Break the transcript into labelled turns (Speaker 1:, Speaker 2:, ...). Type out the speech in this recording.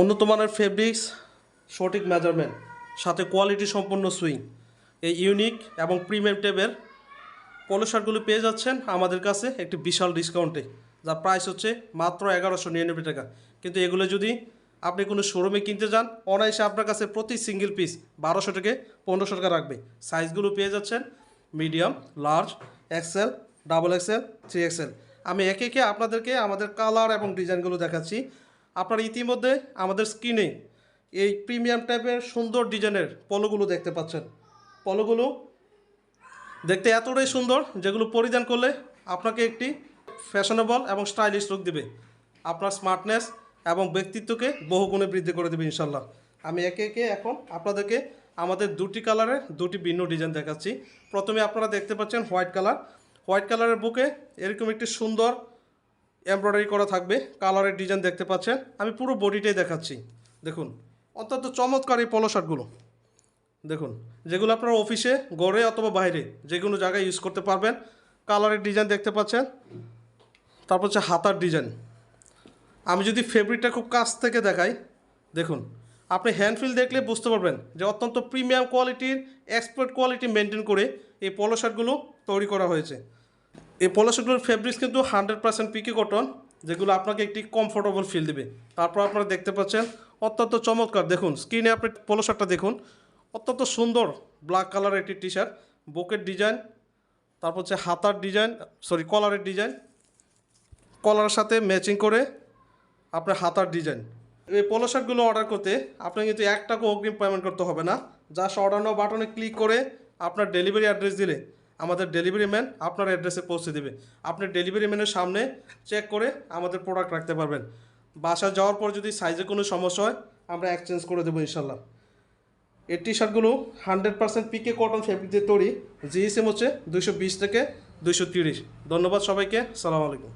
Speaker 1: উন্নত মানের ফেব্রিক্স, সঠিক মেজারমেন্ট, সাথে কোয়ালিটি সম্পন্ন সুইং, এই ইউনিক এবং প্রিমিয়াম টাইপের পলো শার্টগুলো পেয়ে যাচ্ছেন আমাদের কাছে একটি বিশাল ডিসকাউন্টে, যার প্রাইস হচ্ছে মাত্র 1199 টাকা। কিন্তু এগুলো যদি আপনি কোনো শোরুমে কিনতে যান, অনায়াসে আপনার কাছে প্রতি সিঙ্গেল পিস 1200 থেকে 1500 টাকা রাখবে। সাইজগুলো পেয়ে যাচ্ছেন medium, large, XL, double XL, 3XL। আমি একে একে আপনাদেরকে আমাদের কালার এবং ডিজাইনগুলো দেখাচ্ছি। আপনারা ইতিমধ্যে আমাদের স্ক্রিনে এই প্রিমিয়াম টাইপের সুন্দর ডিজাইনের পলোগুলো দেখতে পাচ্ছেন। পলোগুলো দেখতে এতটাই সুন্দর, যেগুলো পরিধান করলে আপনাকে একটি ফ্যাশনেবল এবং স্টাইলিশ লুক দেবে, আপনার স্মার্টনেস এবং ব্যক্তিত্বকে বহুগুণে বৃদ্ধি করে দেবে ইনশাল্লাহ। আমি একে একে এখন আপনাদেরকে আমাদের দুটি কালারের দুটি ভিন্ন ডিজাইন দেখাচ্ছি। প্রথমে আপনারা দেখতে পাচ্ছেন হোয়াইট কালার। হোয়াইট কালারের বুকে এরকম একটি সুন্দর এমব্রয়ডারি করা থাকবে, কালারের ডিজাইন দেখতে পাচ্ছেন। আমি পুরো বডিটাই দেখাচ্ছি। দেখুন, অত্যন্ত চমৎকার এই পলো শার্টগুলো। দেখুন, যেগুলো আপনারা অফিসে, ঘরে অথবা বাইরে যে কোনো জায়গায় ইউজ করতে পারবেন। কালারের ডিজাইন দেখতে পাচ্ছেন। তারপর হচ্ছে হাতার ডিজাইন। আমি যদি ফেব্রিকটা খুব কাছ থেকে দেখাই, দেখুন, আপনি হ্যান্ড ফিল দেখলে বুঝতে পারবেন যে অত্যন্ত প্রিমিয়াম কোয়ালিটির, এক্সপার্ট কোয়ালিটি মেনটেন করে এই পলো শার্টগুলো তৈরি করা হয়েছে। এই পলো শার্টগুলোর ফেব্রিক্স কিন্তু 100% পিকে কটন, যেগুলো আপনাকে একটি কমফোর্টেবল ফিল দেবে। তারপর আপনারা দেখতে পাচ্ছেন অত্যন্ত চমৎকার, দেখুন স্ক্রিনে আপনি পলো শার্টটা দেখুন, অত্যন্ত সুন্দর ব্ল্যাক কালারের একটি টি শার্ট, বুকের ডিজাইন, তারপর হচ্ছে হাতার ডিজাইন, কলারের ডিজাইন, কলারের সাথে ম্যাচিং করে আপনার হাতার ডিজাইন। এই পলো শার্টগুলো অর্ডার করতে আপনাকে কিন্তু 1 টাকা অগ্রিম পেমেন্ট করতে হবে না। জাস্ট অর্ডার নাও বাটনে ক্লিক করে আপনার ডেলিভারি অ্যাড্রেস দিলে আমাদের ডেলিভারি ম্যান আপনার অ্যাড্রেসে পৌঁছে দেবে। আপনি ডেলিভারি ম্যানের সামনে চেক করে আমাদের প্রোডাক্ট রাখতে পারবেন। বাসা যাওয়ার পর যদি সাইজে কোনো সমস্যা হয়, আমরা এক্সচেঞ্জ করে দেবো ইনশাল্লাহ। এই টি শার্টগুলো 100% পিকে কটন ফেব্রিক দিয়ে তৈরি। জিএসএম হচ্ছে 220 থেকে 230। ধন্যবাদ সবাইকে। আসসালামু আলাইকুম।